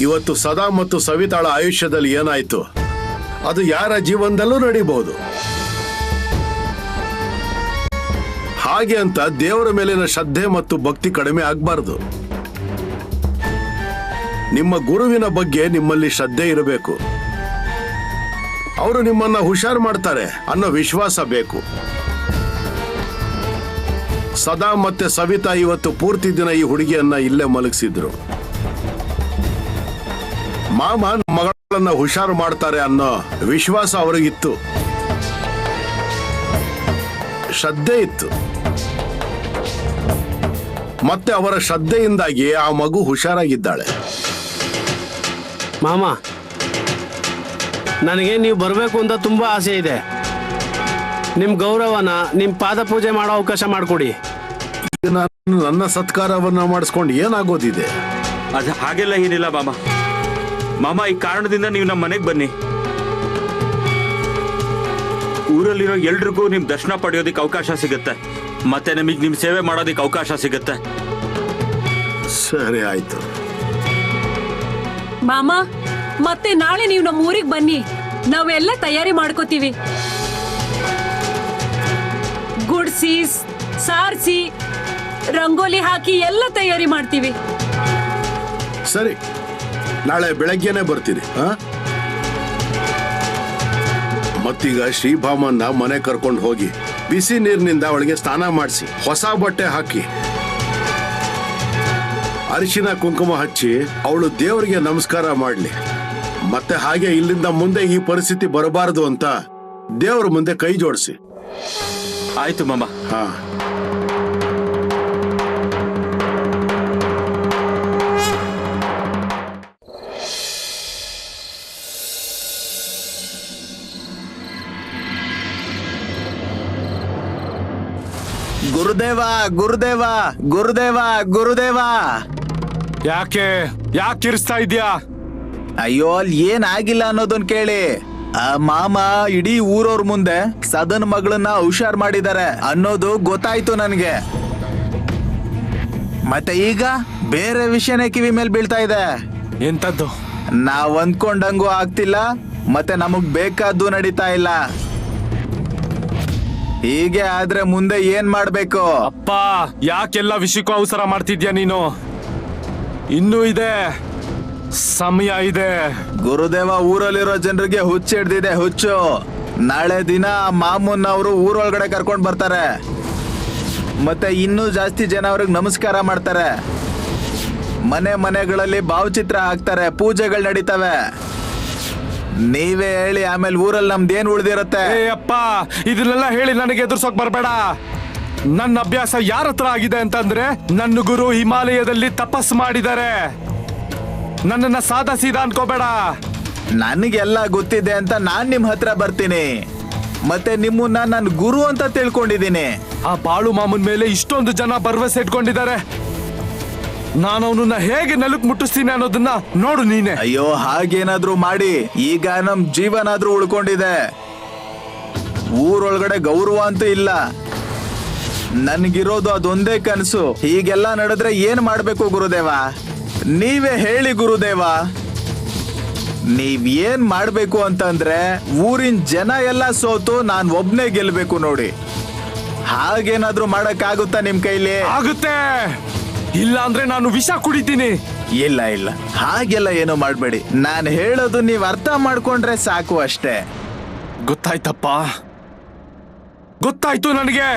ಇವತ್ತು ಸದಾ ಮತ್ತು ಸವಿತಾಳ ಆಯುಷ್ಯದಲ್ಲಿ ಏನಾಯ್ತು ಅದು ಯಾರ ಜೀವನದಲ್ಲೂ ನಡೀಬಹುದು. ಹಾಗೆ ಅಂತ ದೇವರ ಮೇಲಿನ ಶ್ರದ್ಧೆ ಮತ್ತು ಭಕ್ತಿ ಕಡಿಮೆ ಆಗಬಾರದು. ನಿಮ್ಮ ಗುರುವಿನ ಬಗ್ಗೆ ನಿಮ್ಮಲ್ಲಿ ಶ್ರದ್ಧೆ ಇರಬೇಕು. ಅವರು ನಿಮ್ಮನ್ನ ಹುಷಾರು ಮಾಡ್ತಾರೆ ಅನ್ನೋ ವಿಶ್ವಾಸ ಬೇಕು. ಸದಾ ಮತ್ತೆ ಸವಿತಾ ಇವತ್ತು ಪೂರ್ತಿ ದಿನ ಈ ಹುಡುಗಿಯನ್ನ ಇಲ್ಲೇ ಮಲಗಿಸಿದ್ರು. ಮಾಮ ಮಗಳನ್ನ ಹುಷಾರು ಮಾಡ್ತಾರೆ ಅನ್ನೋ ವಿಶ್ವಾಸ ಅವರಿಗಿತ್ತು, ಶ್ರದ್ಧೆ ಇತ್ತು. ಮತ್ತೆ ಅವರ ಶ್ರದ್ಧೆಯಿಂದಾಗಿ ಆ ಮಗು ಹುಷಾರಾಗಿದ್ದಾಳೆ. ಮಾಮ, ನನಗೆ ನೀವು ಬರಬೇಕು ಅಂತ ತುಂಬಾ ಆಸೆ ಇದೆ. ನಿಮ್ ಗೌರವನ ನಿಮ್ ಪಾದ ಪೂಜೆ ಮಾಡೋ ಅವಕಾಶ ಮಾಡಿಕೊಡಿ. ನಾನು ನನ್ನ ಸತ್ಕಾರವನ್ನ ಮಾಡಿಸ್ಕೊಂಡು ಏನಾಗೋದಿದೆ? ಅದು ಹಾಗೆಲ್ಲ ಏನಿಲ್ಲ ಮಾಮ. ಮಾಮ, ಈ ಕಾರಣದಿಂದ ನೀವು ನಮ್ಮ ಮನೆಗೆ ಬನ್ನಿ. ಊರಲ್ಲಿರೋ ಎಲ್ರಿಗೂ ನಿಮ್ ದರ್ಶನ ಪಡೆಯೋದಿಕ್ಕೆ ಅವಕಾಶ ಸಿಗುತ್ತೆ. ಮತ್ತೆ ನಮಗೆ ನಿಮ್ ಸೇವೆ ಮಾಡೋದಿಕ್ಕೆ ಅವಕಾಶ ಸಿಗುತ್ತೆ. ಸರಿ, ಆಯ್ತು. ಮಾಮ, ಮತ್ತೆ ನಾಳೆ ನೀವು ನಮ್ಮ ಊರಿಗೆ ಬನ್ನಿ. ನಾವೆಲ್ಲ ತಯಾರಿ ಮಾಡ್ಕೋತೀವಿ. ಗುಡ್ಸಿ, ಸಾರಿಸಿ, ರಂಗೋಲಿ ಹಾಕಿ ಎಲ್ಲ ತಯಾರಿ ಮಾಡ್ತೀವಿ. ಸರಿ, ನಾಳೆ ಬೆಳಗ್ಗೆನೆ ಬರ್ತೀನಿ. ಮತ್ತೀಗ ಶ್ರೀಭಾಮನ್ನ ಮನೆ ಕರ್ಕೊಂಡು ಹೋಗಿ ಬಿಸಿ ನೀರಿನಿಂದ ಅವಳಿಗೆ ಸ್ನಾನ ಮಾಡಿಸಿ ಹೊಸ ಬಟ್ಟೆ ಹಾಕಿ ಅರಿಶಿನ ಕುಂಕುಮ ಹಚ್ಚಿ ಅವಳು ದೇವರಿಗೆ ನಮಸ್ಕಾರ ಮಾಡ್ಲಿ. ಮತ್ತೆ ಹಾಗೆ ಇಲ್ಲಿಂದ ಮುಂದೆ ಈ ಪರಿಸ್ಥಿತಿ ಬರಬಾರದು ಅಂತ ದೇವರ ಮುಂದೆ ಕೈ ಜೋಡಿಸಿ. ಆಯ್ತು ಮಾಮ. ಹಾ, ಗುರುದೇವ ಗುರುದೇವ ಗುರುದೇವ ಗುರುದೇವ. ಯಾಕೆ ಇರಿಸ್ತಾ ಇದ್ಯಾ? ಅಯ್ಯೋ, ಅಲ್ಲಿ ಏನಾಗಿಲ್ಲ ಅನ್ನೋದನ್ ಕೇಳಿ. ಆ ಮಾಮ ಇಡೀ ಊರವ್ರ ಮುಂದೆ ಸದನ್ ಮಗಳನ್ನ ಹುಷಾರ್ ಮಾಡಿದ್ದಾರೆ ಅನ್ನೋದು ಗೊತ್ತಾಯ್ತು ನನ್ಗೆ. ಮತ್ತೆ ಈಗ ಬೇರೆ ವಿಷಯನೇ ಕಿವಿ ಮೇಲೆ ಬೀಳ್ತಾ ಇದೆ. ಎಂತದ್ದು? ನಾವ್ ಅಂದ್ಕೊಂಡಂಗೂ ಆಗ್ತಿಲ್ಲ, ಮತ್ತೆ ನಮಗ್ ಬೇಕಾದ್ದು ನಡೀತಾ ಇಲ್ಲ. ಹೀಗೆ ಆದ್ರೆ ಮುಂದೆ ಏನ್ ಮಾಡ್ಬೇಕು? ಅಪ್ಪ, ಯಾಕೆಲ್ಲ ವಿಷಯಕ್ಕೂ ಅವಸರ ಮಾಡ್ತಿದ್ಯಾ ನೀನು? ಇನ್ನೂ ಇದೆ, ಸಮಯ ಇದೆ. ಗುರುದೇವ, ಊರಲ್ಲಿರೋ ಜನರಿಗೆ ಹುಚ್ಚು ಹಿಡ್ದಿದೆ, ಹುಚ್ಚು. ನಾಳೆ ದಿನ ಮಾಮೂನ್ ಅವರು ಊರೊಳಗಡೆ ಕರ್ಕೊಂಡ್ ಬರ್ತಾರೆ. ಮತ್ತೆ ಇನ್ನೂ ಜಾಸ್ತಿ ಜನ ಅವ್ರಿಗೆ ನಮಸ್ಕಾರ ಮಾಡ್ತಾರೆ. ಮನೆಗಳಲ್ಲಿ ಭಾವಚಿತ್ರ ಹಾಕ್ತಾರೆ, ಪೂಜೆಗಳು ನಡೀತವೆ. ನೀವೇ ಹೇಳಿ, ಆಮೇಲೆ ಊರಲ್ಲಿ ನಮ್ದೇನ್ ಉಳ್ದಿರತ್ತೆ? ಅಪ್ಪ, ಇದನ್ನೆಲ್ಲ ಹೇಳಿ ನನಗೆ ಎದುರ್ಸೋಕ್ ಬರ್ಬೇಡ. ನನ್ನ ಅಭ್ಯಾಸ ಯಾರ ಹತ್ರ ಆಗಿದೆ ಅಂತಂದ್ರೆ, ನನ್ನ ಗುರು ಹಿಮಾಲಯದಲ್ಲಿ ತಪಸ್ ಮಾಡಿದ್ದಾರೆ. ನನ್ನನ್ನ ಸಾದಾ ಸೀದಾ ಅನ್ಕೋಬೇಡ. ನನಗೆಲ್ಲ ಗೊತ್ತಿದೆ ಅಂತ ನಾನ್ ನಿಮ್ ಹತ್ರ ಬರ್ತೀನಿ. ಮತ್ತೆ ನಿಮ್ಮನ್ನ ನನ್ನ ಗುರು ಅಂತ ತಿಳ್ಕೊಂಡಿದ್ದೀನಿ. ಆ ಬಾಳು ಮಾಮನ್ ಮೇಲೆ ಇಷ್ಟೊಂದು ಜನ ಭರವಸೆ ಇಟ್ಕೊಂಡಿದ್ದಾರೆ. ನಾನು ಅವನನ್ನ ಹೇಗೆ ನೆಲಕ್ ಮುಟ್ಟಿಸ್ತೀನಿ ಅನ್ನೋದನ್ನ ನೋಡು ನೀನೆ. ಅಯ್ಯೋ, ಹಾಗೇನಾದ್ರೂ ಮಾಡಿ. ಈಗ ನಮ್ ಜೀವನಾದ್ರೂ ಉಳ್ಕೊಂಡಿದೆ. ಊರೊಳಗಡೆ ಗೌರವ ಅಂತೂ ಇಲ್ಲ. ನನ್ಗಿರೋದು ಅದೊಂದೇ ಕನಸು. ಹೀಗೆಲ್ಲ ನಡೆದ್ರೆ ಏನ್ ಮಾಡ್ಬೇಕು ಗುರುದೇವ? ನೀವೇ ಹೇಳಿ ಗುರುದೇವ. ನೀವ್ ಏನ್ ಮಾಡ್ಬೇಕು ಅಂತಂದ್ರೆ, ಊರಿನ ಜನ ಎಲ್ಲ ಸೋತು ನಾನ್ ಒಬ್ನೇ ಗೆಲ್ಬೇಕು ನೋಡಿ. ಹಾಗೇನಾದ್ರೂ ಮಾಡಕ್ಕಾಗುತ್ತಾ ನಿಮ್ ಕೈಲಿ? ಆಗುತ್ತೆ. ಇಲ್ಲ ಅಂದ್ರೆ ನಾನು ವಿಷ ಕುಡಿತೀನಿ. ಇಲ್ಲ ಇಲ್ಲ, ಹಾಗೆಲ್ಲ ಏನೋ ಮಾಡ್ಬೇಡಿ. ನಾನು ಹೇಳೋದು ನೀವ್ ಅರ್ಥ ಮಾಡ್ಕೊಂಡ್ರೆ ಸಾಕು ಅಷ್ಟೇ. ಗೊತ್ತಾಯ್ತಪ್ಪ, ಗೊತ್ತಾಯ್ತು ನನಗೆ.